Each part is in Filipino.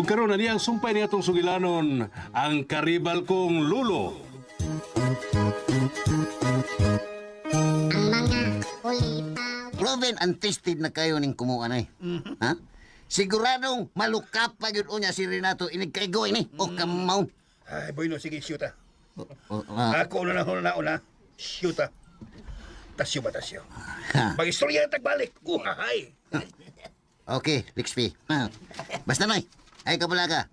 Ug karon na niyang sumpay niya itong sugilanon, ang karibal kong lulo. Ang mga ulipaw. Proven and tested na kayo ning kumuha na Ha? Siguradong malukap pa yun unya si Renato inig kaigoy ni. O kamaw. Ay, boy, no, sige, shoot ah. Ah, Ako una. Shoot ah. Tasyo ba, tasyo? ha. Mag-istorya na tagbalik. Hay. Okay, Lixby. Basta noy, ay kabalaga.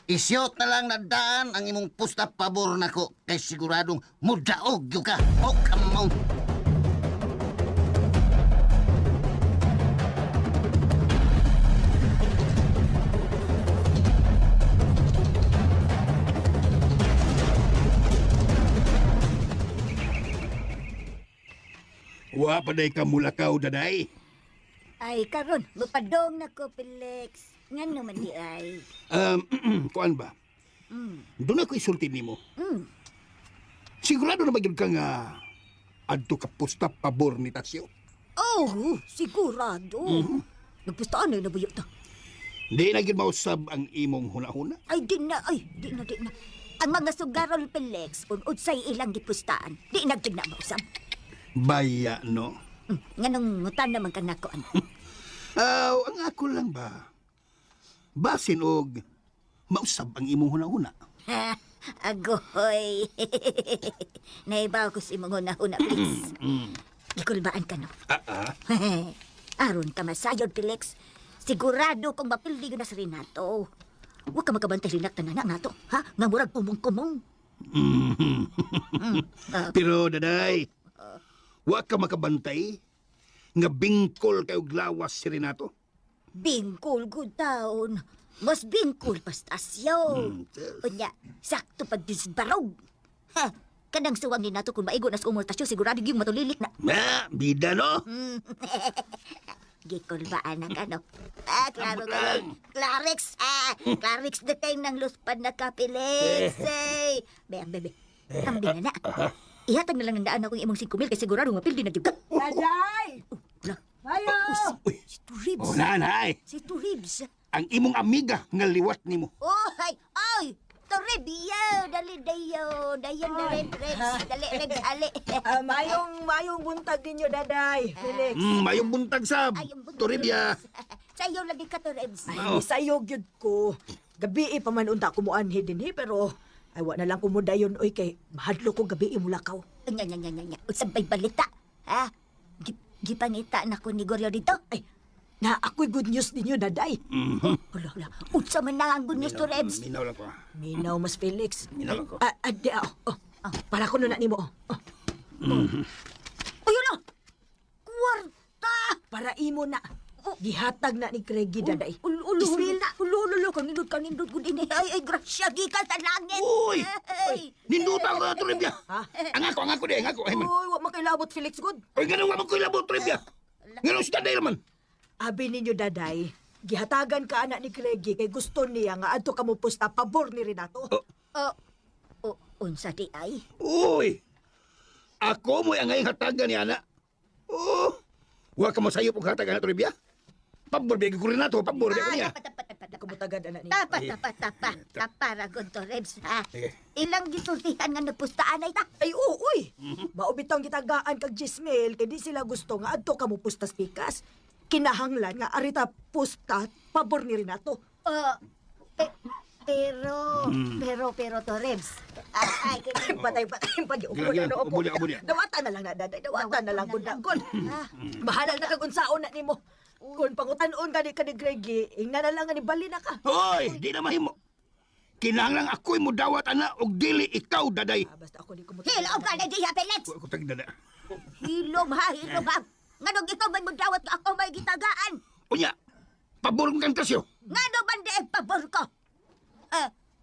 Isyot na lang na daan ang imong pusta pabor nako kay siguradong mudaog yung ka. O kamaw. Wa pa day ka mulakaw, daday. Ay, karon, mapadong na ko, Felix. Nga naman di ay. Kuan ba? Doon ako isulti nimo. Sigurado na magyud ka nga adto ka pusta pabor ni Tasyo. Oh, sigurado. Nagpustaan na nabuyo ta. Di na gyud mausab ang imong hunahuna. Ay, di na. Ang mga sugarol, Felix, unod sa'y ilang gipustaan. Di na gyud na mausap. Baya, no? Nga nung ngutan naman ka nako. Ang ako lang ba? Basin og mausab ang imong hunahuna. Agoy. Naibaw ko si mong una-una, please. Ikulbaan ka, no? Aron ka masayod, Felix. Sigurado kung mapildi ko na sa Renato. Huwag ka magkabantay linak na nga to, ha? Nga murag kumong-kumong. Pero, daday, wa ka makabantay nga bingkol kayo glawas si Renato. Bingkol, good taon. Mas bingkol pastasyo. Unya, sakto pag disbarog. Ha, kanang suwang ni nato kung maigo na sa umultasyo, sigurado yung matulilik na. Bida, no? Gikulbaan na ka, no? Klaro ka. Clarix na kayo ng luspad na kapilis. Bebe. Tambing na. Ihatag na lang ng daan akong imong 5,000 kay sigurado mapildi na gyud ka. Daday! Mayo! Si Turibs. Nanay, Si Turibs. ang imong amiga nga liwat nimo. Ay! Toribio! Dali dayo! Dayon na red. Dali, red, ali. Mayong buntag ninyo, Daday. Felix. Mayong buntag sab. Toribia. Sa'yo lagi ka, Toribs. Ay, sayo gyud ko. Gabi pa man unta kumuanhi din pero ay wa na lang kumudayon oy kay mahadlo ko gabi mulakaw. Nya. Usabay balita. Ha? Gipangita na ko ni Goryo dito. Ay, na ako'y good news ninyo, Daday. Hala. Unsa man na ang good news, Toribs? Minaw lang ko. Minaw mas Felix. Minaw lang ko. Para ko na nimo. Ayun na! Kwarta! Para imo na. Gihatag na ni Craigie, Daday. Ismail na! Ulo, kanindot ko din. Ay, grasya, gikan sa langit! Uy! Ay! Ninduta ko, Toribia. Ha? Ang ako di, ang ako. Ay, man. Uy, wa makailabot Felix good. Oy, ganun wa mo ko ilabot, Toribia. Ganun si Daday naman. Abi ninyo, Daday. Gihatagan ka anak ni Craigie kay gusto niya nga adto ka mo pusta pabor ni Renato. Unsa di ay? Uy! Ako mo ang ngayong hatagan ni Ana. Oh! Wa ka masayo pong hatagan na, Toribia. Pabor biya ko rin na to, pabor biya ko niya. Kumutagad anak niya. Taparagon to, Rebs, ha? Sige. Ilang gisultihan nga nagpustaan ay ta? Ay, uy! Maubitong gitagaan kag Gismel kay di sila gusto nga adto ka mo pustas pikas. Kinahanglan nga arita pusta pabor ni Renato. Pero to, Rebs. Ay, Patay pag upo Gila, na upo. ubo niya. Dawatan na lang na daday, dawatan na lang kun kun. Bahala na kag unsaon na nimo. Kun pangutan-on ka ni Greggy, ingna na lang nga ni bali na ka. Hoy, di na mahimo. Kinahanglan ako'y mo dawat, Ana, og dili ikaw, Daday. Basta ako di kumutagad. Hilom ka na diya, Felix! Ako tag Dada. Hilom ha. Nganong ikaw may mudawat ka ako may gitagaan? Unya, pabor kang Tasyo. Ngano banda ang pabor ko?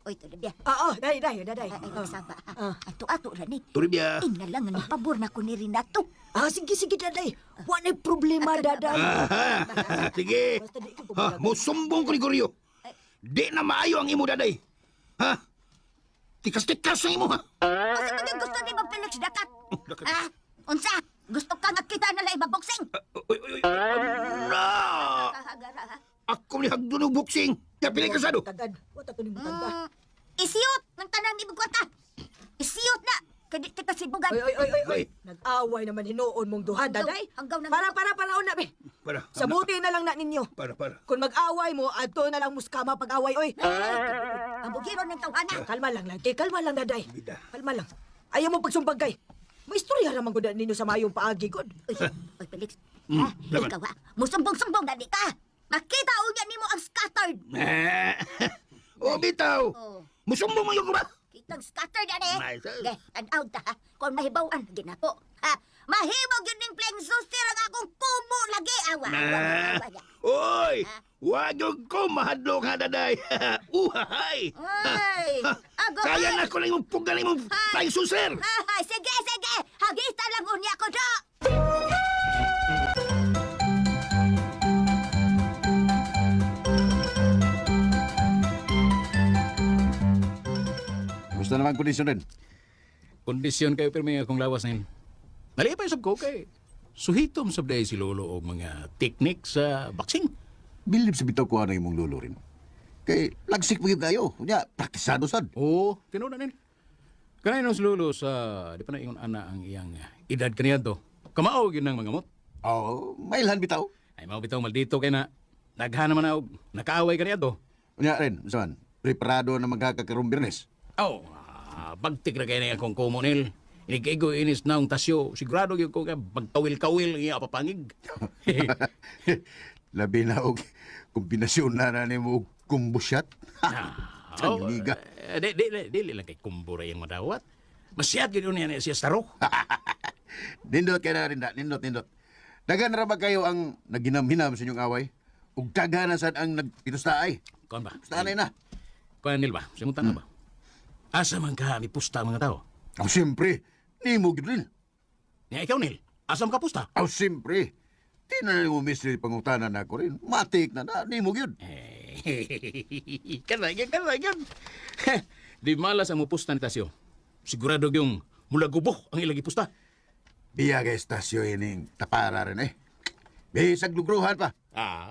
Oy, to na biya. Oo, daday. Ay, nagsaba. Ato-ato ra ni. Toribia. Ingna lang nga pabor na ko ni Renato. Sige, daday. Wala problema, daday. Aha, sige. Basta di ko Ha, mo sumbong ko ni Goryo. Di na maayo ang imo, Daday. Ha? Tikas-tikas ang imo, ha? Kasi kung yung gusto ni mo, Felix, dakat. Unsa? Gusto ka nga kita na lang ibaboksing? Uy. Na! Kahagara, ha? Ako ni hagdo ng boxing. Pili kasado. Tagad. Wata to ni mo tanda. Isiyot ng tanang ni Bugwata. Isiyot na. Kadi kita sibugan. Oy. Nag-away naman hinuon mong duha, daday. Hanggaw na. Para, una, be. Para. Sabuti na lang na ninyo. Para. Kung mag-away mo, adto na lang muskama pag-away, oy. Ang bugiro ng tawhana. Kalma lang, lagi. Kalma lang, daday. Bida. Kalma lang. Ayaw mo pagsumbagay. May istorya naman ko ninyo sa mayong paagi, God. Uy, Felix. laban. Ikaw ha. Musumbong-sumbong na di ka. Nakita unya nimo ang scattered. Oh, bitaw. Oh. Musumbong mo yung ba? Kitang scattered ani. Nice. Ge, tanaw ta ha. Kung mahibawan ginako. Ha. Mahimog yun ning playing suster ang akong kumo lagi awa. Oy! Wag yung ko mahadlok ha, daday. Uhahay! Ay! Ago! Kaya na ko lang yung pugaling mong flying saucer! Ay, sige! Hagita lang unya ko do! Gusto naman kondisyon din. Kondisyon kayo pirmi akong lawas na yun. Nalipay sab ko kay suhitom sab day si Lolo og mga teknik sa boxing. Bilib sa bitaw ko ano imong lulo rin. Kay lagsik mo kayo. Kunya, praktisado sad. Oo, tinuod na nini. Kanay no si Lolo sa di pa na ingon ana ang iyang edad kaniya to. Kamao gyud nang mga mot. Oo, mailhan bitaw. Ay mao bitaw maldito kay na naghan naman na og nakaaway kaniya to. Kunya rin, saan? Preparado na magkakakarong birnes. Oh, bagtik na kay na akong komunil. Inig-igo inis na ang tasyo. Sigurado yung ko ka magkawil-kawil ang iya papangig. Labi na og kombinasyon na ni mo og kumbusyat. Tangiga. Dili lang kay kumbura yung madawat. Masyad yun yan siya staro. Nindot kay na rin da. Nindot. Dagan ra ba kayo ang naginam-hinam sa inyong away? Ug daghan na sad ang nagpinustaay. Kuan ba? Pustaanay na. Kuan nil ba? Simutan na ba? Asa man ka mi pusta ang mga tao? Aw siyempre, ni mo gid rin. Niya ikaw nil. Asam ka pusta? Aw siyempre. Di na mo mystery pangutanan na ko rin. Matik na ni mo gyud. Kanayan. Di malas ang mupusta ni Tasyo. Sigurado yung mula gubok ang ilagi pusta. Biya kay estasyo ining tapara rin eh. Bisag lugruhan pa.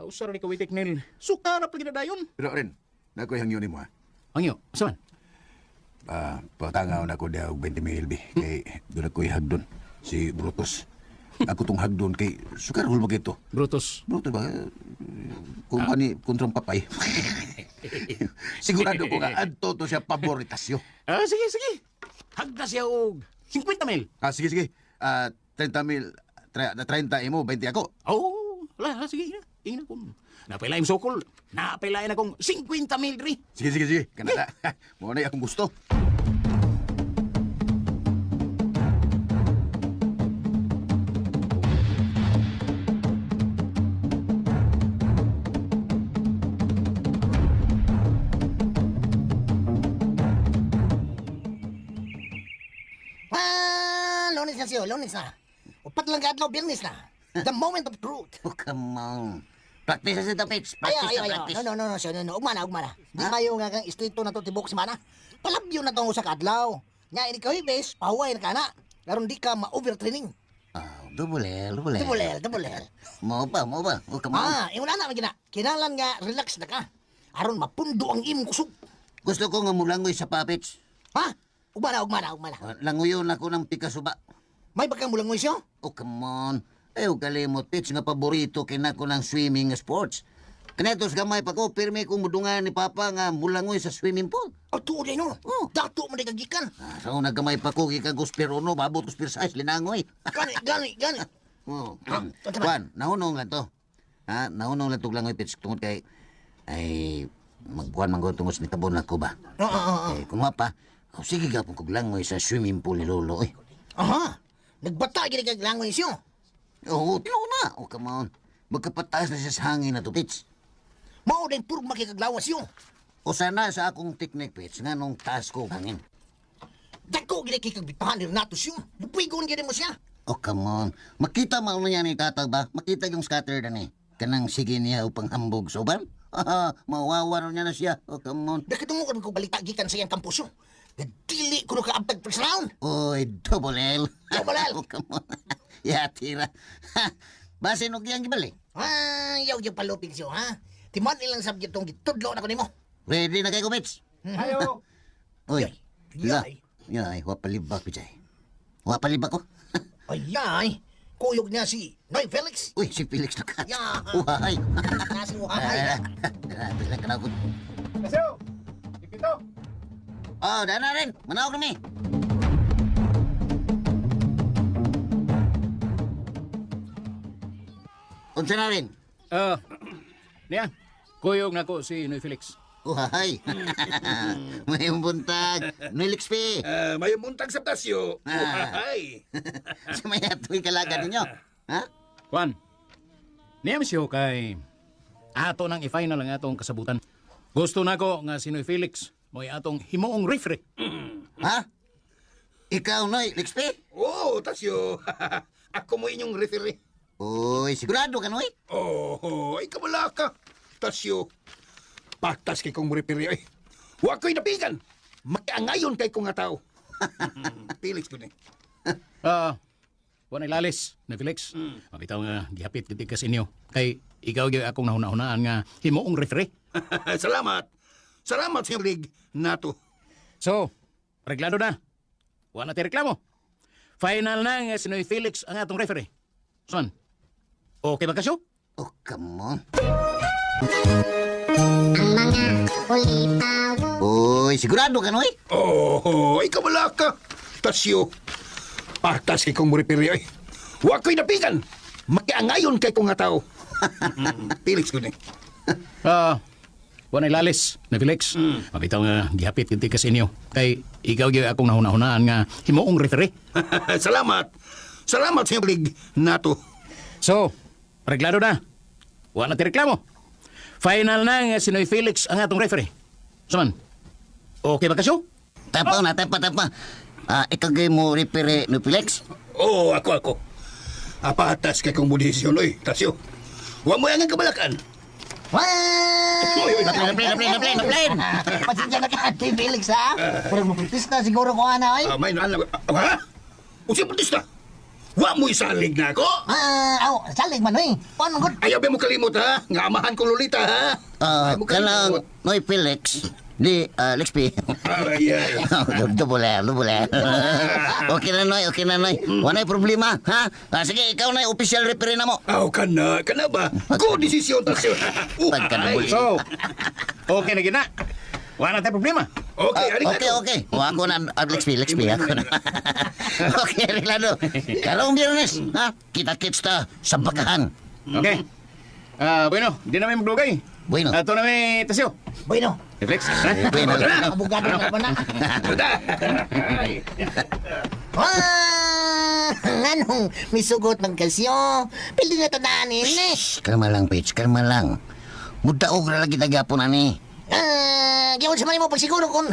Usara ni kawitik nil. Sukarap lagi na dayon. Pero rin, nakoy hangyo ni mo ha. Ang iyo, asaman? Patangaw na ko daw 20 mil bi. Kay doon ako'y hagdon. Si Brutus. Ako tong hagdon kay sukar hul magito. Brutus. Brutus ba? Kung ani kontrang papay. Sigurado ko nga adto to siya paboritasyo. Sige. Hagda siya og 50 mil. Sige. 30 mil. 30 imo, 20 ako. Sige. Ingin akong napailaim sokol. Napailain akong 50 mil ri. Sige. Kanada. Mo na akong gusto. Lunes na. Upat lang kadlaw, Biyernes na. The moment of truth. Oh, come on. Practice sa pitch. Practice. No. Ugmana. Di kayo nga kang istrito na to tibok semana. Palabyo na tong usa ka adlaw. Nya ini ka hibes, pahuway na kana. Laron di ka ma-overtraining. Double L. Mo ba? Oh, come on. Imo na magina. Kinalan nga relax na ka. Aron mapundo ang imong kusog. Gusto ko nga mulangoy sa papits. Ha? Ugmana. Langoyon ako ng pikasuba. May bakang mulangoy siya? Oh, come on. Kalimot, Pitch, nga paborito kinako ng swimming sports. Kanetos gamay pa ko, pirmi kong mudungan ni Papa nga mulangoy sa swimming pool. Tuod no? Dato mo na kagikan. So, naggamay pa ko, kika guspiro no, babot guspiro size, linangoy. Gani. Juan, nahunong nga to. Nahunong lang tuglangoy, Pitch, tungod kay, ay, magbuhan manggo tungod sa nitabon na ko ba? Kung pa, sige ka pong kuglangoy sa swimming pool ni Lolo, eh. Aha, nagbata gini kag langoy siyo. Oo, tinaw na. Oh, come on. Magkapataas na siya sa hangin na to, Pitch. Mao din puro makikaglawas siyo. O sana sa akong technique, Pitch, nga nung taas ko hangin. Dako gini kikagbitahan ni Renato siyo. Lupigon gini mo siya. Oh, come on. Makita mo na yan ni Tatag ba? Makita yung scatter na ni. Kanang sige niya upang hambog soban. Mawawaro niya na siya. Oh, come on. Dakatungo ko balita gikan sa iyang kampusyo. Dili ko nakaabtag first round. Oy, double L. Oh, come on. Tira. Base no giyang gibali. Yaw yung palupig siyo, ha? Timan ilang subject tong gitudlo na ko nimo. Ready na kay Kumits? Ayo. Uy, la. Yay. Yay, wapalibak ko dyan. Wapalibak ko? Ayay. Kuyog niya si Noy Felix. Uy, si Felix na ka. Ya. Uhay. Nasi uhay. Grabe lang ka na ako. Tasyo. Dipito. Oh, daan na rin. Manawag kami. Unsa na rin? Niya. Kuyog na ko si Noy Felix. Uhay. May buntag. Nilix P. May muntag sa tasyo. Ay. Sa may ato'y kalaga ninyo. Ha? Juan. Niya siyo kay ato nang i-final ang atong kasabutan. Gusto na ko nga si Noy Felix mo'y atong himuong referee. Ha? Ikaw, Noy, Lix P? Oo, tasyo. Ako mo inyong referee. Uy, sigurado ka, Noy? Oh, ay kamala ka. Tasyo. Patas kay kong referee. Ay, huwag ko'y napigan. Makiangayon kay kong nga tao. Felix ko ni. Juan ilalis, Noy Felix. Mabitaw nga gihapit giti ka sa inyo. Kay ikaw gyud akong nahuna-hunaan nga himuong referee. Salamat. Salamat sa lig nato. So, reglado na. Wala na tayo reklamo. Final na nga si Noy Felix ang atong referee. Son, okay ba kasyo? Oh, come on. Ang mga ulitaw. Uy, sigurado ka, Noy? Oh, ay kamala ka. Tasyo. Patas kay kong referee. Ay, huwag ko'y napigan. Makiangayon kay kong nga tao. Felix ko ni. Juan ilalis, Noy Felix. Mabitaw nga gihapit giti ka sa inyo. Kay ikaw gyud akong nahuna-hunaan nga himuong referee. Salamat. Salamat sa lig nato. So, reglado na. Wala na tayo reklamo. Final na nga si Noy Felix ang atong referee. Saman, okay ba kasyo? Tapa na, tapa. Ikaw gay mo repere, Noy Felix? Oo, ako. Apatas kay kong budisyon, oy. Tasyo. Huwag mo yung kabalakan. Naplain. Pasensya na ka, Noy Felix ha. Pero mapitis na siguro ko ana ay. May naalam. Ha? O siya putista? Huwag mo isalig na ako. Salig man oy. Paano gud? Ayaw ba mo kalimot, ha? Nga amahan ko Lolita, ha? Ayaw mo Kanang Noy Felix, di, Lix P. Ay. Dubule. Okay na, Noy. Wala problema, ha? Sige, ikaw na, official referee na mo. Aw, kana ba? Go, desisyon, tasyo. Pagka na muli. So, okay na gina. Wala na tayo problema. Okay, arigato. Okay. O ako na, Lix P, ako na. Okay, Rilado. Karong Biyernes, ha? Kita-kits ta sa bakahan. Okay. Bueno, di na may maglugay. Bueno. Ito na may tasyo. Bueno. Reflex. Bueno. Abogado na ba na? Nganong misugot ng kasyo. Pili na tananin eh. Kalma lang, Pitch. Kalma lang. Mudaog na lagi tagapon ani. Gawin sa mo pagsiguro kung,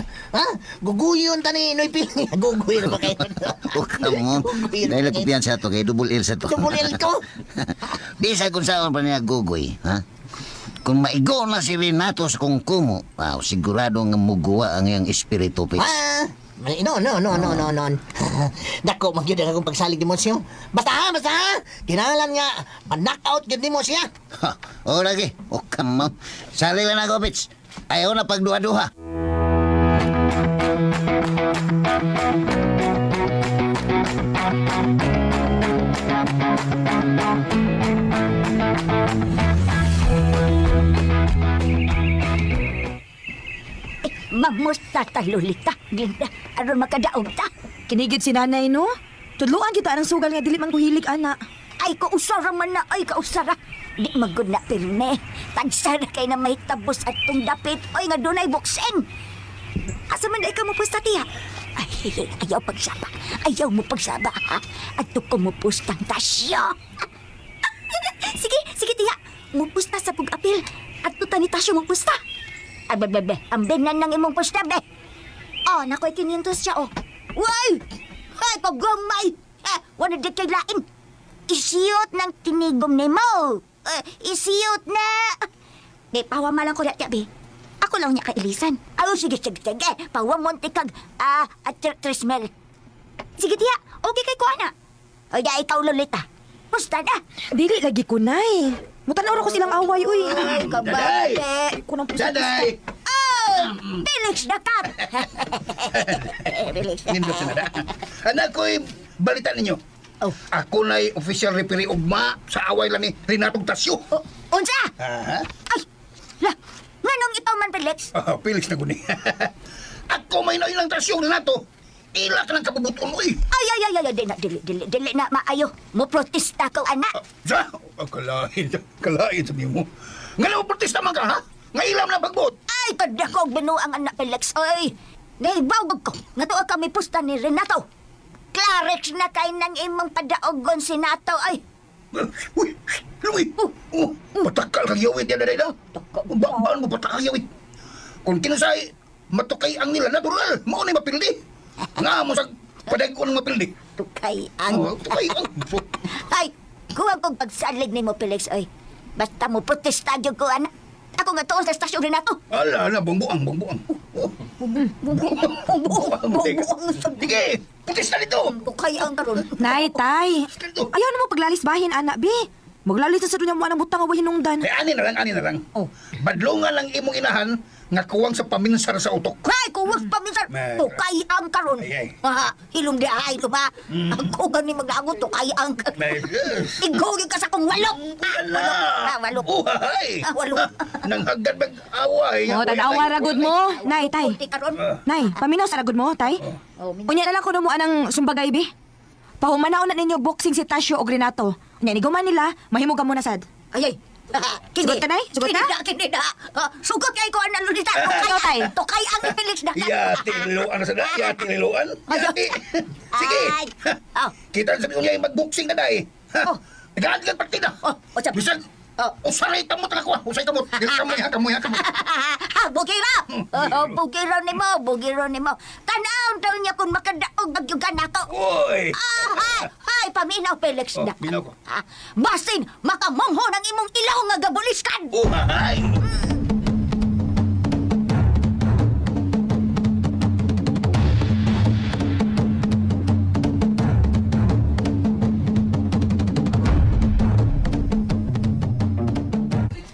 guguyon ta ni Noy Pili. Guguyon ba kayo? Oh, come on. Dahil nagkupian sa to, kay double L sa to. Double L ko? Di sa kung saan pa niya gugoy, ha? Kung maigo na si Renato sa kung kumo, sigurado nga muguwa ang iyang espiritu, Pitch. No. Dako, magyod akong pagsalig ni mo siya. Basta ha. Kinahalan nga, ma-knockout yun ni mo siya. O, lagi. O, come on. Sali lang ako, Pitch. Ayaw na pagduha-duha. Mamusta ta, Lolita. Ganda, aron makadaog ta. Kinigid si nanay, no? Tudluan kita ng sugal nga dili man kuhilig, ana. Ay, kausara man na, ay, kausara. Di magod na, pirme. Tagsara kay na may tabos at tong dapit. Oy, nga doon ay buksin. Asa man ay ka mo pusta, tiya? Ay, ayaw pagsaba. Ayaw mo pagsaba, ha? At ko mo pustang tasyo. Sige, tiya. Mupusta sa pag-apil. At tuta ni tasyo mo pusta. Ay, bebe, ang benan ng imong pusta, be. Oh, nakoy 500 siya, oh. Way! Ay, paggamay! Wala di kay lain. Isiyot ng tinigom ni mo. Isiyot na. Di, pawa malang ko na, be. Ako lang niya kailisan. Ay, sige. Pawa mo kag, trismel. Sige, tiya. Okay kay ko, ana. O, ya, ikaw, Lolita. Pusta na. Dili lagi kunay. Mutanaw ra ko silang away, uy. Ay, kabate. Kunang pusta. Daday! Oh, Felix Dakat. Felix. Nindot sa nada. Anak ko'y balita ninyo. Oh. Ako na'y official referee ugma sa away lang ni Renato Tasyo. Oh, unsa? Aha. Ay, la, nganong ikaw man, Felix? Ah, Felix na guni. Ako may nailang Tasyo, Renato. Ila ka ng kabubuton mo eh. Ay, dili na maayo. Mo protesta ko, anak. Sa? Kalain sabi mo. Nga mo protesta man ka, ha? Nga ilam na pagbot. Ay, kada ko binuang anak, Felix. Oy, naibawag ko. Nga to kami pusta ni Renato. Clarex na kay nang imong padaogon si Nato, ay. Uy, Louie. Oh, patakal kang yawit yan na daw. Baan mo patakal yawit? Kung kinusay, matukay ang nila natural. Mao na mapildi. Nga mo sa padag ko ng mapildi. Tukay ang... Tukay ang... Ay, kuha kong pagsalig ni mo, Felix, oy. Basta mo protesta dyan ko, anak. Ako nga tuon sa estasyon rin nato. Ala, bongbuang. Sige, protesta dito. Tukay ang karon. Nay, tay. Ayaw na mo paglalis bahin, anak, bi. Maglalis na sa dunya mo anang butang away hinungdan. Ani na lang. Oh. Badlongan lang imong inahan nga kuwang sa paminsar sa utok. Ay, kuwag pa minsan. Ma- Tukay ang karon. Ay. Ha, hilom di ay, ba? Ako gani maglagot, tukay ang karon. Igogin ka sa kong walo. Walo. Uhay! Walo. Nang hagdan mag-away. Oh, tanawa ragod mo. Nay, tay. Kunti karon. Nay, paminaw sa ragod mo, tay. Oh, Unya na lang ko mo anang sumbagay, bi. Pahumanaw na ninyo boxing si Tasyo o Renato. Unya, ni guman nila, mahimo ka muna sad. Ay. Sugot ka, Nay? Sugot ka? Kinida. Sugot kay ko ang Lolita. Ikaw, tay. Tukay ang Felix na. Yati niluan na sana. Yati niluan. Yati. Sige. Ay. Oh. Kita sa niyo mag-boxing na dahil. Oh. Naghahagilan partida. Oh, what's up? Bisan. Oh. Usaray kamot na kuha. Usay kamot. Kamoy. Bugiro! Bugiro ni mo. Tanaw daw niya kung makadaog bagyugan ako. Uy. Ay, paminaw, Felix Oh, na. minaw ko. Basin, makamongho ng imong ilaw nga gabuliskan. Uhay.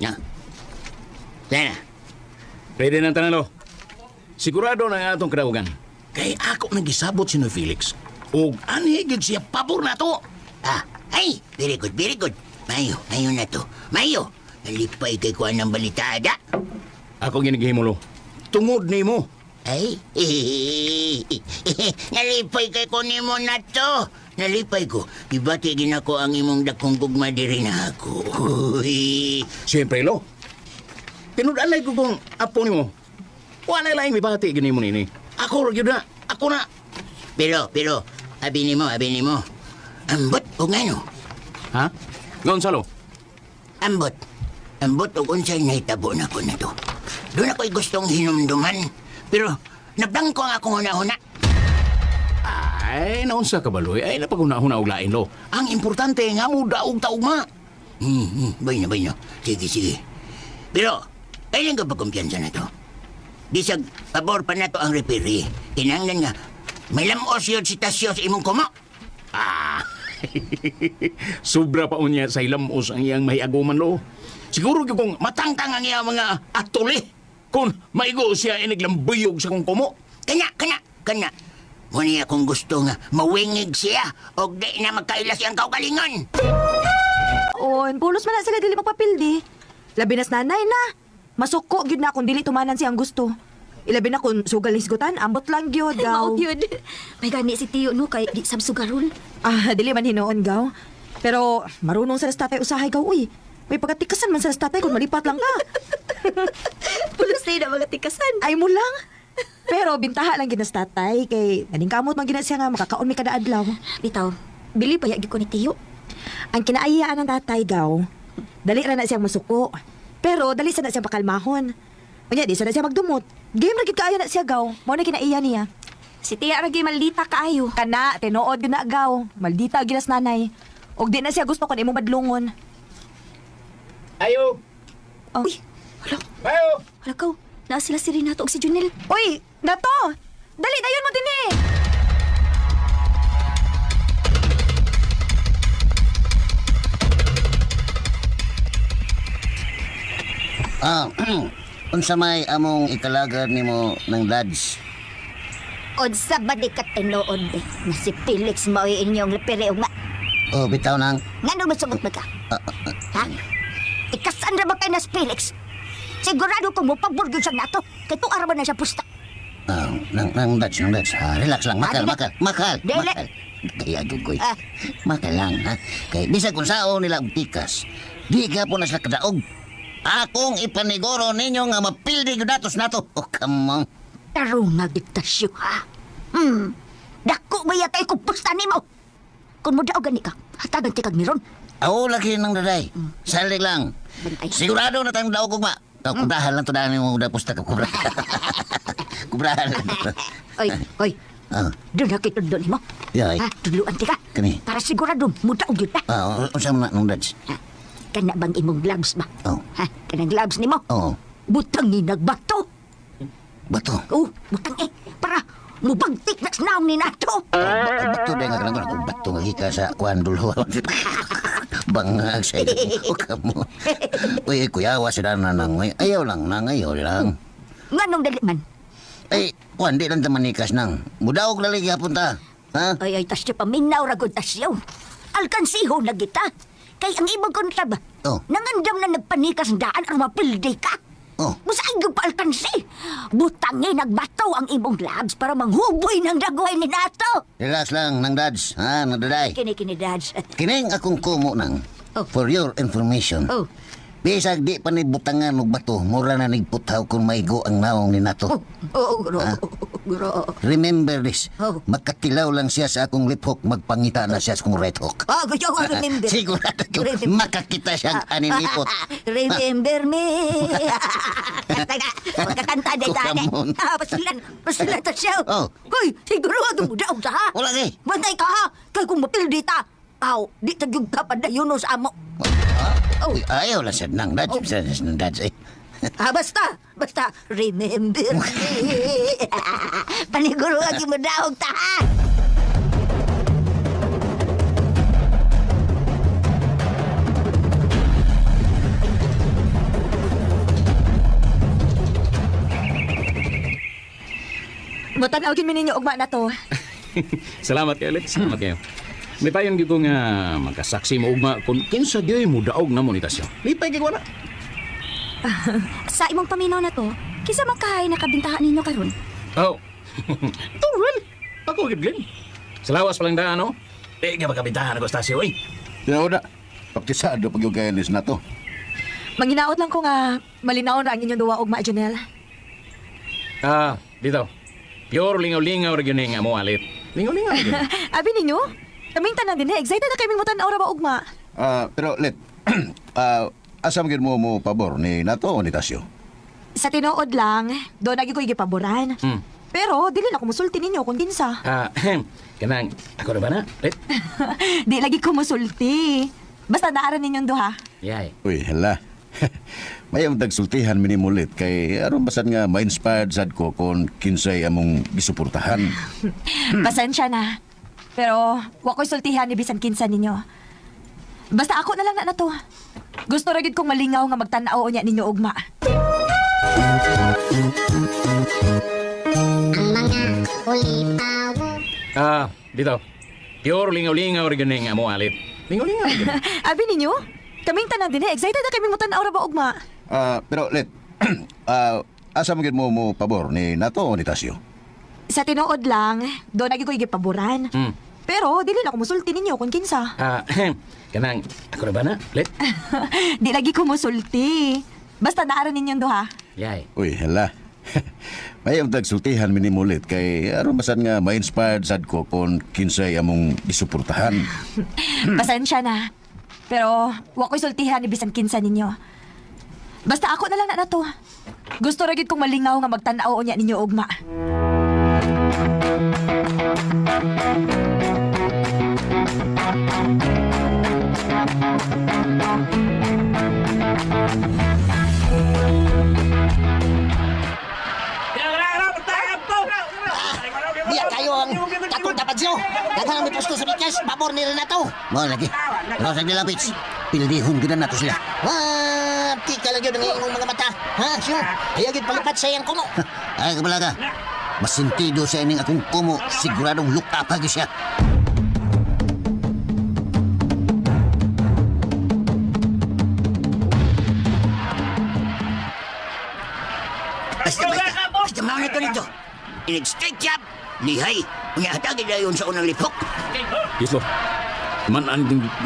Nga. Lena. Ready ng tanalo. Sigurado na nga atong kadaugan. Kay ako nagisabot si Noy Felix. O ani gid siya pabor na to. Ay, very good. Mayo na to. Mayo, nalipay kay kuha ng balitada. Ako ginigihimulo. Tungod ni mo. Ay, nalipay kay ko nimo na to. Nalipay ko. Ibati ginako ang imong dakong gugma diri na ako. Uy. Siyempre, lo. Pinudalay ko kung apo ni mo. Wala lang mibati gini mo nini. Ako yun na. Ako na. Pero, abi ni mo. Ambot o ngano? Ha? Gonzalo? Ambot o unsay nahitabo na ko na to. Doon ako'y gustong hinumduman. Pero, nabangko ang akong huna-huna. Ay, naunsa ka baloy. Ay, napaguna-huna og lain, lo. Ang importante nga mo daog taugma. Bay na. Sige. Pero, kailan ka ba kumpiyansa na to? Bisag, pabor pa na to ang referee. Kinanglan nga, may lamos yun si Tasyo sa imong kumo. Sobra pa unya sa ilamos ang iyang mahiaguman, lo. Siguro kung matangkang ang iyang mga atuli. Kung maigo siya iniglambuyog sa kong kumo. Kanya. Muna akong gusto nga mawingig siya o di na magkaila siyang kaugalingon. Oh, pulos man na sila dili magpapildi. Labi nas nanay na. Masuko gyud na kung dili tumanan siyang gusto. Ilabi na kung sugal hisgutan, ambot lang gyud gaw. Mao yun. May gani si Tiyo no kay di sab sugarol. Dili man hinoon gaw. Pero marunong sa tatay usahay gaw uy. May pagkatikasan man sa tatay kung malipat lang ka. Pulos na mga tikasan. Ay mo lang. Pero bintaha lang ginas tatay kay ganing kamot man gina siya nga makakaon mi kada adlaw. Bitaw, bili pa yagi ko ni Tiyo. Ang kinaayaan ng tatay gaw, dali ra na siyang masuko. Pero dali sa na siyang pakalmahon. Unya di sa na siya magdumot. Game ra gid kaayo na siya gaw. Mao na kinaiya niya. Si Tiya ragi maldita kaayo. Kana tinuod gyud na gaw. Maldita ginas nanay. Og di na siya gusto kon imong madlungon. Ayo! Oh. Uy, hala. Ayo! Hala ka, naa sila si Renato og si Junel. Uy, dato. Dali dayon mo dinhi. Unsa may among ikalagad nimo ng lads? Unsa ba di ka tinuod na si Felix mo inyong lepere nga? Oh, bitaw nang. Ngano masumot ba ka? Ha? Ikasan ra ba kay na si Felix? Sigurado kung mo paborgo siya nato. Kay tuara ba na siya pusta? Nang lads. Relax lang, makal. Dili. Kaya dugoy. Ah. Makal lang, ha? Kay bisag kung sao nila ang pikas. Di ka po na sila kadaog. Akong ipaniguro ninyo nga mapildi yung datos nato. Oh, come on. Taro nga diktasyo, ha? Dako ba yatay kung pusta ni mo? Kung mo daw gani ka, hatagan ti kag miron. Ako lagi ng daday. Salig lang. Bantay. Sigurado na tayong daog kugma. Kubrahan lang to dahil mo pusta ka kubrahan. Kubrahan lang. Oy. Ah. Doon na kita doon mo. Yay. Ha? Tuluan ti ka. Kani? Para sigurado, muda o yun, ha? Unsa mo na nung dads? Kana bang imong gloves ba? Oh. Ha? Kanang gloves ni mo? Oo. Butang ni nagbato. Bato. Oh, butang para mubagtik na snaw ni nato. Bato dahil nga kanang kung bato nga hika sa kuandul. Bangag sa ito. O kamo. Uy, kuyawa si Dana nang ayaw lang. Nganong dali man? Ay, kuan, di lang tamanikas nang. Mudaog lalagi hapon ta. Ha? Ay, tasyo paminaw ragod tasyo. Alkansiho na kita. Kay ang ibang kontra ba? Oh. Nangandam na nagpanikas daan ang mapildi ka. Oh. Musayag pa alkansi. Butangin nagbato ang imong labs para manghuboy ng dagoy ni nato. Relax lang, nang dads. Ha, nadaday. Kini dads. Kining akong kumo nang. Oh. For your information. Oh. Bisag di pa ni butangan og bato, mura na nigputaw kung maigo ang naong ni nato. Guro. Remember this. Oh. Makatilaw lang siya sa akong lip hook, magpangita na siya sa akong right hook. Gusto ko remember. Sigurado ko Remember. makakita siya aninipot. Remember me. Magkakanta din tayo. Kukamon. Pasilan ta siya. Oh. Hoy, sigurado mo daw sa ha. Wala kay. Bantay ka ha. Kaya kung mapildi ta. Aw, di tagyog ka pa dayon sa amo. Oh. Uy, ayaw lang siya nang dads. Nang dads eh. Basta, remember me. Paniguro lagi mo daw ta ha. Matanawgin mi ninyo ugma na to. Salamat kayo, Alex. Salamat kayo. May payon gyud ko nga magkasaksi mo ugma kung kinsa gyud mo daog na monetasyon. Lipay gyud wala. Sa imong paminaw na to, kisa makahay na kabintahan ninyo karon. Oh. Turwel. Ako gyud glen. Salawas palang daan, no? Eh, nga magkabintahan ako stasyo, eh. Tinaw na. Paktisado pag yung kayanis na to. Manginaot lang ko nga malinaw ra ang inyong duwa ugma, Junel. Dito. Pure lingaw-lingaw rin yun nga mo, Alit. Lingaw-lingaw rin. Abi ninyo? Kaming tanan din excited na kaming mutan-aw ra ba ugma? Pero, Let, asam gid mo pabor ni nato o ni Tasyo? Sa tinuod lang, doon lagi ko igipaboran. Pero dili na ko musulti ninyo kung kinsa. Kanang, ako na ba na, Lit? Di lagi ko musulti. Basta naaran ninyong duha. Yay. Uy, hala. Mayang tagsultihan minimulit kay aron basan nga ma-inspired sad ko kung kinsay among gisuportahan. Pasensya na. Pero wa ko'y sultihan ni bisan kinsa ninyo. Basta ako na lang na to. Gusto ra gid kong malingaw nga magtan-aw unya ninyo ugma. Ang mga ulipaw. Dito. Pure lingaw-lingaw rin yun nga mo, Alit. Lingaw-lingaw rin. Abi ninyo? Kaming tanan din excited na kaming mutan-aw ra ba ugma? Pero, Let, asam gid mo pabor ni nato o ni Tasyo? Sa tinuod lang, doon lagi ko igipaboran. Pero dili na ko musulti ninyo kung kinsa. Kanang, ako na ba na, Lit? Di lagi ko musulti. Basta naaran ninyong duha. Yay. Uy, hala. Mayang tagsultihan minimulit kay aron basan nga ma-inspired sad ko kung kinsay among gisuportahan. Pasensya na. Pero wa ko'y sultihan ni bisan kinsa ninyo. Basta ako na lang na to. Gusto ra gid kong malingaw nga magtan-aw unya ninyo ugma. Biya kayo ang takot dapat siyo. Daghang may pusto sa bikas, pabor ni Renato. Mo lagi. Pero sa nilapits, pildihon gud na to sila. Matik ka lang yun ang iyong mga mata. Ha, sure. Ayaw yun palipat sa iyang kumo. Ay, kabalaga. Mas sentido sa ining akong kumo. Siguradong luka pa siya. Basta mauna to nito. Straight job. Lihay. Unyatagin na yun sa unang lipok. Yes, lo.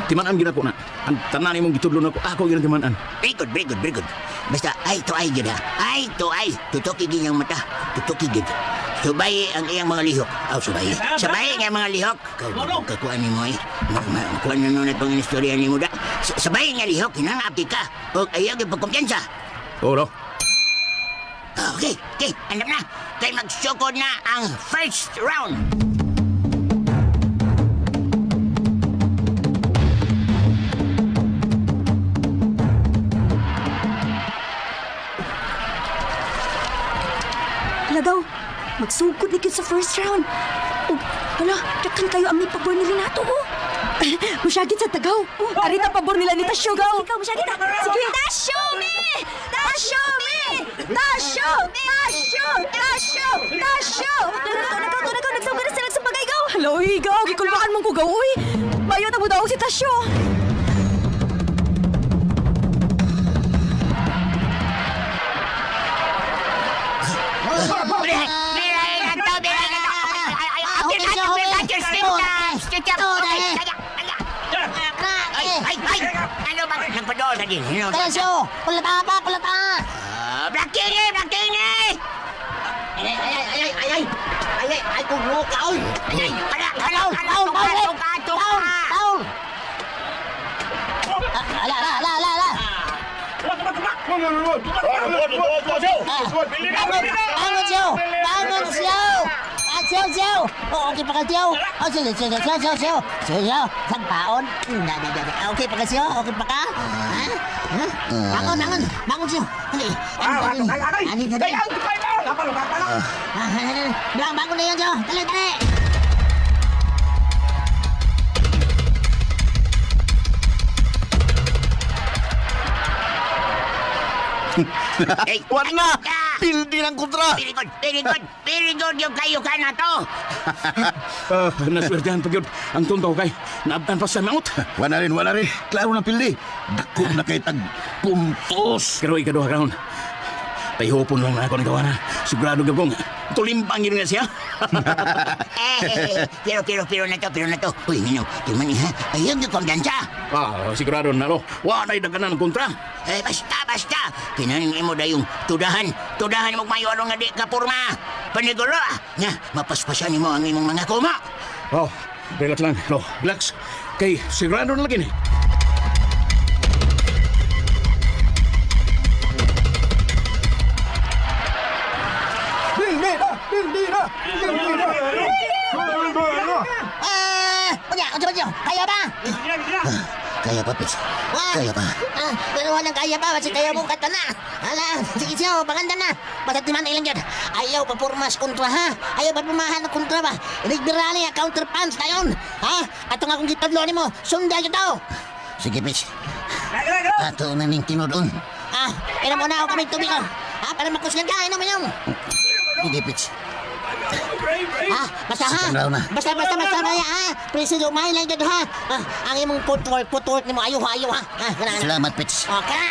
Timanan gina ko na. Ang tanan imong gitudlo na ako gina timanan. Very good. Basta eye to eye gina. Eye to eye. Tutuki gin yung mata. Tutuki gin. Subay ang iyang mga lihok. Subay. Sabay ang iyang mga lihok. Kakuan ni mo eh. Kuan na nun at pang inistorya ni mo da. Sabay ang lihok. Hinangaki ka. O ayaw yung pagkumpiyansa. Oo, Okay. Andam na. Kay magsukod na ang first round. Hala daw, magsugod ni sa first round. Oh, hala, dakan kayo ang may pabor ni Renato, oh. Masyagit sa tagaw. Oh, arita pabor nila ni Tasyo, gaw. Ikaw, masyagit na. Sige. Tasyo, me! Tasyo, me! Tasyo! Tasyo! Tasyo! Tasyo! Nagsawag ka na sila sa bagay, gaw. Hala, uy, gaw. Gikulbakan mong ko, gaw, uy. Bayo na mo daw si Tasyo. Ano bang nagpadool na din? Talasyo! Kulata pa! Blacking eh! Ay, kulo ka, oy! Taon! Ala! Bangon, Siyaw! Okay pa ka, Siyaw! Siyaw! Sagpaon! Okay pa ka, Siyaw? Okay pa ka? Bangon, Siyaw! Dali! Bangon na yan, Siyaw! Dali! Wala na! Pildi ng kontra! Very good yung kayo ka na to! Naswertehan pa yun. Ang tuntaw kay, naabtan pa sa maut. Wala rin. Klaro na pildi. Dako na kay tag puntos. Pero ikaduha karon. Tayhopon lang na ako ng gawana. Sigurado gabong. Tulimpang yun nga siya. Pero na to. Uy, Nino, timan niya, ayaw niyo kumbiyansa. Sigurado na lo. Wala daganan ng kontra. Basta. Kinanin mo da yung tudahan mo mayo nga di ka purma. Paniguro, nga, mapaspasan mo ang imong mga kuma. Relax lang. Relax. Kay, sigurado na lagi ni. Kaya ba? Kaya pa, Pits. Kaya pa. Pero walang kaya pa, kasi kaya mo kata na. Ala, sige siya, panganda na. Basta timan ilang dyan. Ayaw pa purmas kontra, ha? Ayaw pa pumahan ng kontra ba? Iligbirali, counter punch na yun. Ha? Atong akong gitadlo ni mo, sunda yun daw. Sige, Pits. Ato na ning tinudon. Pero muna ako kami tubig, ha? Para makusgan ka, inom yun. Sige, Pits. Basta ha? Sikamlaw na. Basta na ya, ha? Presido, may lang dyan, ha? Ang imong footwork ni mo, ayaw, ha? Salamat, Pits. Okay.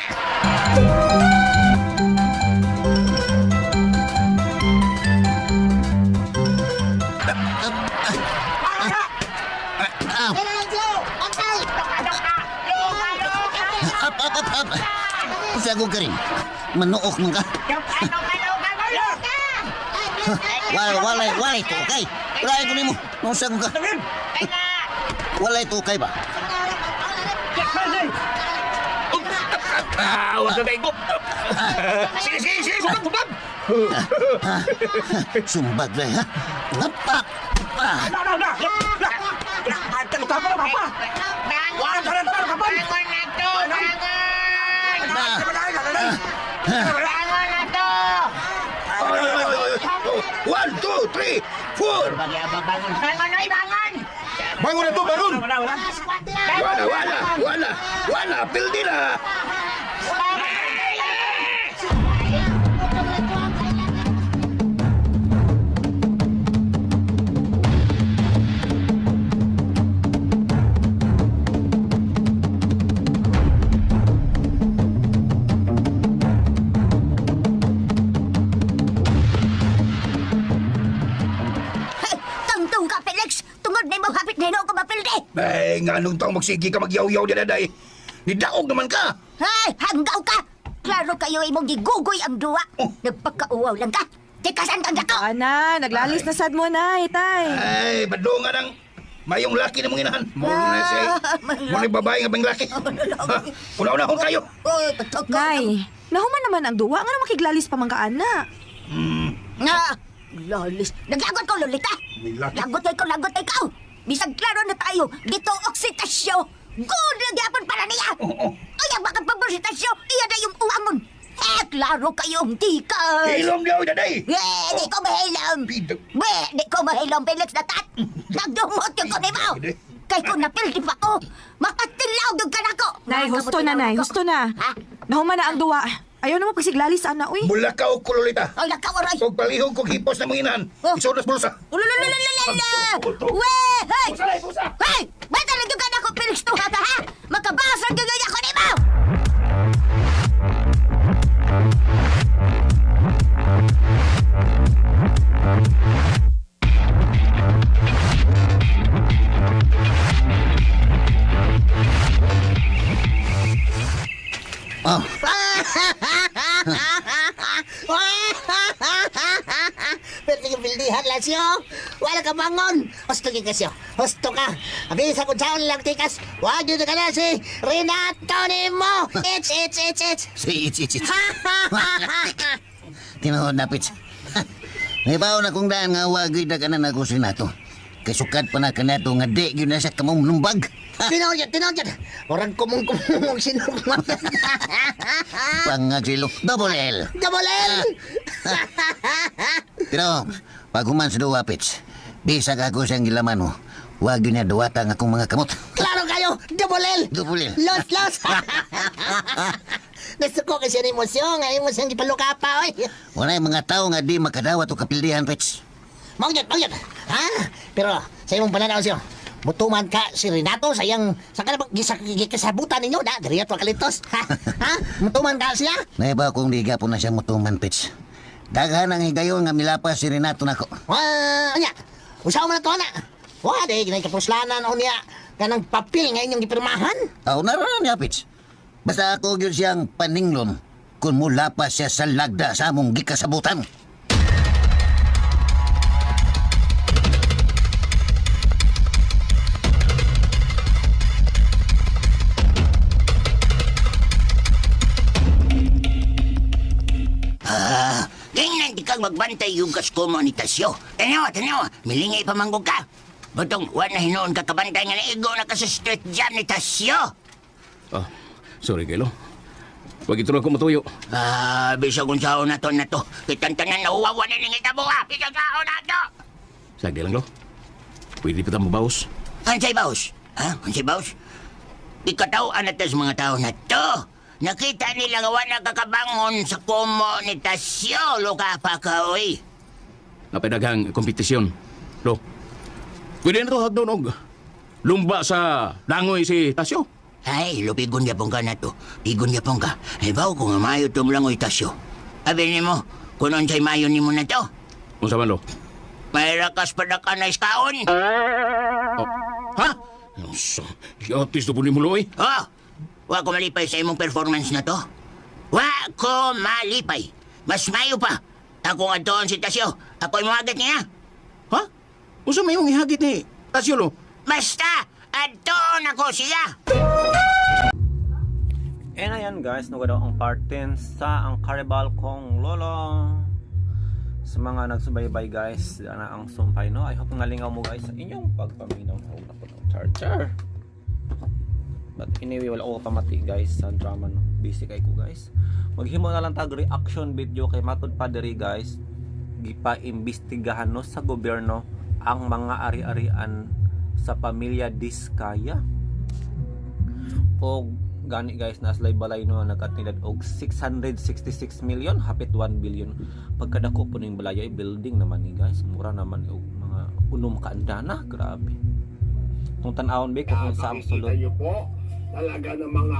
Up. Sago ka rin. Manuok mo ka. Walay to, okay? Walay ko ni mo. Masago ka. Walay to, okay ba? Huwag ka kayo. Sige, sumbag. Sumbag na, ha? Napak! One, two, three, four. Bangun na to, bangun. Wala. Pildi na. Ay, nga nung taong magsigi ka magyaw-yaw di daday. Nidaog naman ka. Hay, hanggaw ka! Klaro kayo imong gigugoy ang duwa. Oh. Nagpakauwaw lang ka. Tikasan kang dako. Ana, naglalis na sad mo na, tay. Ay, badunga ng mayong laki na mong inahan. Mo na siya. Mo na babae nga bang laki. Una-unahon kayo. Uy, patok ka. Nay, nahuman naman ang duwa. Nga makiglalis pa man ka, ana. Nga! Lalis. Naglagot ko, Lolita. Lagot ikaw. Bisag klaro na tayo. Dito, oksitasyo. Good na gyapon para niya. Ay, ang baka paborsitasyo. Iyan na yung uwangon. Klaro kayong tikas. Ilom daw daday. Di ko mahilom. Di ko mahilom, Felix na tat. Nagdumot yung kunimaw. Kay kung napildi pa ko, makatilaw yung kanako. Nay, husto na, nay. Husto na. Ha? Nahuman na ang duwa. Ayaw naman pagsiglalis, ana, uy. Bulakaw ko, Lolita. Ay, nakawaray. Kung palihog kong hipos na mong inahan. Oh. Isodas bulsa. Ulalalala! Weh! Hey! Pusa! Hey! Ba't talaga yung kanako, Felix Tuha ka, ha? Makabasag yung ako ni mo! Oh, Pero sige, pildihan lang siyo. Wala ka bangon. Husto ka siyo. Husto ka. Abisa kung saan lang tikas. Wag yun ka na si Renato ni mo. It's. si it's. Tinood na, Pits. Naibaw na kung daan nga wagay na kanan ako si Nato. Kay sukad pa na kanato nga di yun na sa kamong lumbag. Tinawad. Orang kumong sinugma. Pangagilo. Double L. Double L. Pero, pag human sa duwa, Pits, bisag ako siyang gilaman mo. Huwag yun na duwata ang akong mga kamot. Klaro kayo. Double L. Double L. Los. Gusto ko kasi ang emosyon. Ang emosyon gipaluka pa, oy. Wala yung mga tao nga di makadawat o kapildihan, Pits. Mangyat. Ha? Pero, sa imong pananaw siyo, mutuman ka si Renato sayang sa kanang kasabutan ninyo da diri ato kalitos. Ha? Mutuman ka siya? Naibaw kung di gapon na siya mutuman, Pits. Daghan ang higayon nga milapas si Renato nako. Nya. Usaw man to na. Wa de ginay kapuslanan o niya kanang papel nga inyong gipirmahan. Aw, naroon niya, Pits. Basta ako yun siyang paninglon kung mulapas siya sa lagda sa among gikasabutan. Ganyan di kang magbantay yung komunitasyo. Tanawa, milingay pa manggog ka. Butong, wala na hinoon ka kabantay nga naigo na ka sa street jam ni Tasyo. Ah, sorry, Kelo. Wag ito na ko matuyo. Bisa kung saan na to. Kitantanan na uwawa na ningita mo ha. Bisa saan na to. Sagdi lang, Lo. Pwede pa tayo mabawas. Ansay baus? Ansay baus? Ikatawan na tas mga tao na to. Nakita nila nga wala kakabangon sa komunitasyo. Luka pa ka, oy. Napadaghang kompetisyon. Lo, pwede na to hagdoon og lumba sa langoy si Tasyo. Ay, lupigon niya pong ka na to. Pigon niya pong ka. Ay, baw kung mayo itong langoy Tasyo. Abi ni mo, kung ansay mayo ni mo na to. Unsa man, Lo? May rakas pa na ka na iskaon. Oh. Ha? Yatis na po ni mo, Lo, eh. Oh, wa ko malipay sa imong performance na to. Wa ko malipay. Mas mayo pa. Ako nga doon si Tasyo. Ako'y mawagat niya. Ha? Unsa may mong ihagit ni Tasyo, Lo? Basta, doon ako siya. And ayan guys, nagwadaw ang part 10 sa ang Carnival kong lolo. Sa mga nagsubaybay guys, na ang sumpay no. I hope ngalingaw mo guys sa inyong pagpaminaw. Huwag na po ng charger. But anyway, wala ko pamati guys sa drama no. Busy kay ko guys. Maghimo na lang tag reaction video kay matud pa diri guys. Gipa-imbestigahan no sa gobyerno ang mga ari-arian sa pamilya Diskaya. O gani guys, naslay balay no nagkatilad og 666 million hapit 1 billion. Pagkadako po ning balay ay building naman ni guys. Mura naman og mga unom ka andana, grabe. Kung tan-awon be kung sa absolute. Niyo po talaga ng mga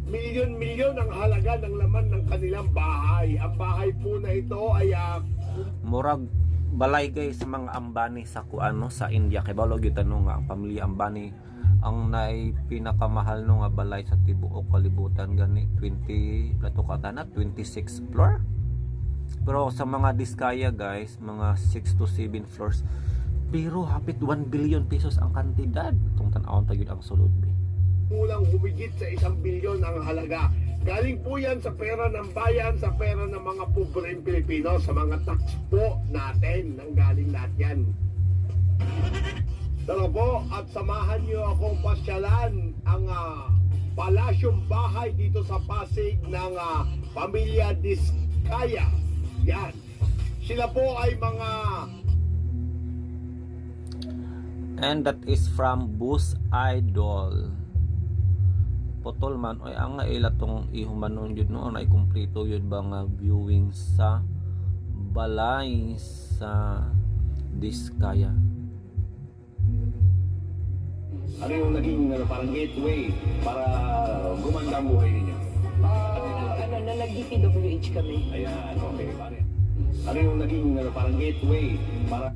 milyon-milyon ang halaga ng laman ng kanilang bahay. Ang bahay po na ito ay murag balay guys sa mga Ambani sa kuano sa India kay bawlo gyud tanong nga ang pamilya Ambani ang naay pinakamahal no nga balay sa tibuok kalibutan gani 20 plato ka na 26 floor. Pero sa mga diskaya guys, mga 6 to 7 floors. Pero hapit 1 billion pesos ang kantidad. Itong tanawon tayo ang sulod be. Kulang humigit sa 1 bilyon ang halaga. Galing po yan sa pera ng bayan, sa pera ng mga pobreng Pilipino, sa mga tax po natin. Nanggaling lahat yan. Tara po at samahan niyo akong pasyalan ang palasyong bahay dito sa Pasig ng pamilya Diskaya. Yan. Sila po ay mga... And that is from Bus Idol. Potol man oy ang ila tong ihumanon jud noon ay kumpleto yun ba nga viewing sa balay sa Diskaya. Ano yung naging parang gateway para gumanda ang buhay ninyo? Nag-DPWH kami. Ayan, okay. Ano yung naging parang gateway para...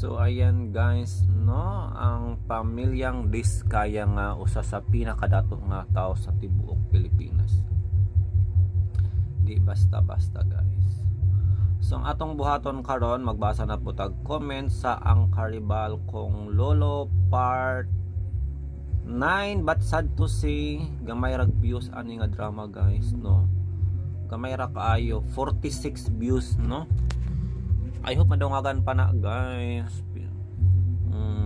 So ayan guys, no, ang pamilyang Diskaya nga usa sa pinakadato nga tao sa tibuok Pilipinas. Di basta-basta guys. So ang atong buhaton karon, magbasa na po tag comment sa ang Karibal kong Lolo part 9, but sad to say gamay ra views ani nga drama guys, no. Gamay ra kaayo 46 views, no. I hope madungagan pa na guys.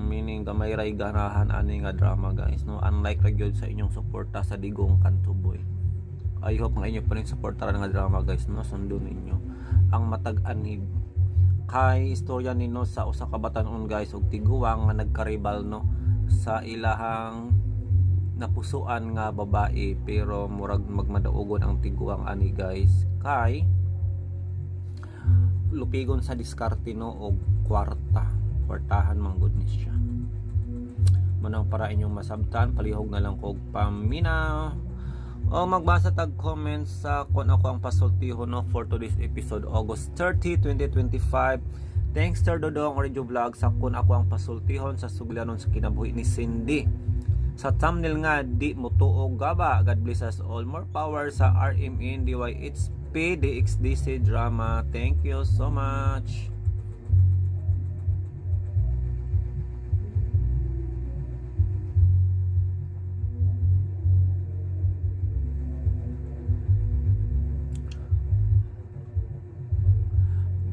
Meaning gamay ra ganahan ani nga drama guys, no. Unlike ra gyud sa inyong suporta sa Digong Kantuboy. I hope nga inyo pa rin suportaran nga drama guys, no. Sundon ninyo ang matag anib kay istorya nino sa usa ka batan-on guys og tiguwang nga nagkaribal, no, sa ilahang napusuan nga babae, pero murag magmadaugon ang tiguwang ani guys kay lupigon sa diskarte, no, og kwartahan manggod ni siya. Manang para inyong masabtan, palihog na lang kog pamina o magbasa tag comments sa kung ako ang pasultiho, no, for today's episode August 30, 2025. Thanks Sir Dodong Radio Vlog sa kung ako ang pasultihon sa suglanon sa kinabuhi ni Cindy. Sa thumbnail nga di mo tuog gaba. God bless us all. More power sa RMN DYHP DXDC drama. Thank you so much.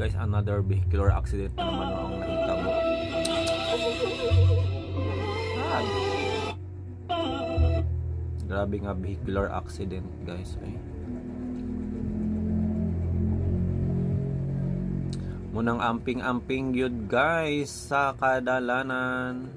Guys, another vehicular accident na naman ang nahitabo. Grabe nga vehicular accident guys, eh. Munang amping-amping yun guys sa kadalanan.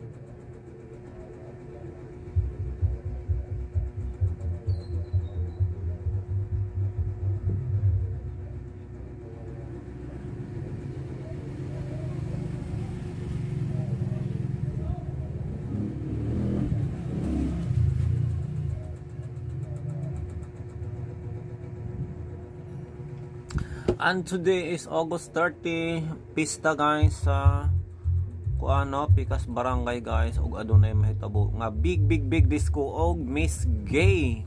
And today is August 30, pista guys sa kuano Pikas Barangay guys, ug adunay mahitabo nga big disco og Miss Gay.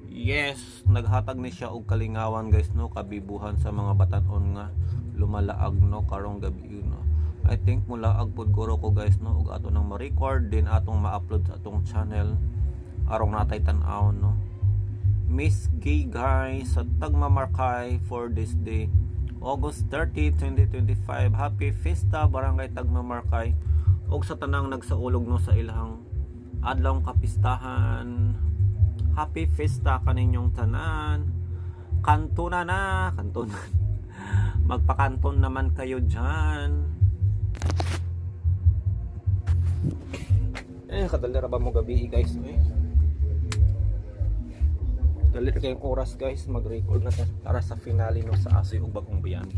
Yes, naghatag ni siya og kalingawan guys, no, kabibuhan sa mga batan-on nga lumalaag, no, karong gabi, no. I think mulaag pud guro ko guys, no, ug ato nang ma-record din atong ma-upload sa atong channel arong natay tan-aw, no. Miss Gay guys sa Tagmamarkay for this day August 30, 2025. Happy Fiesta Barangay Tagmamarkay og sa tanang nagsaulog, no, sa ilahang adlawng kapistahan. Happy Fiesta kaninyong tanan. Kantunan na, kantunan. Magpakanton naman kayo dyan. Kadalira ba mo gabi guys, eh? Dalit kayong oras guys, mag-record na para sa finale, no, sa Asoy ug Bagong Bayani.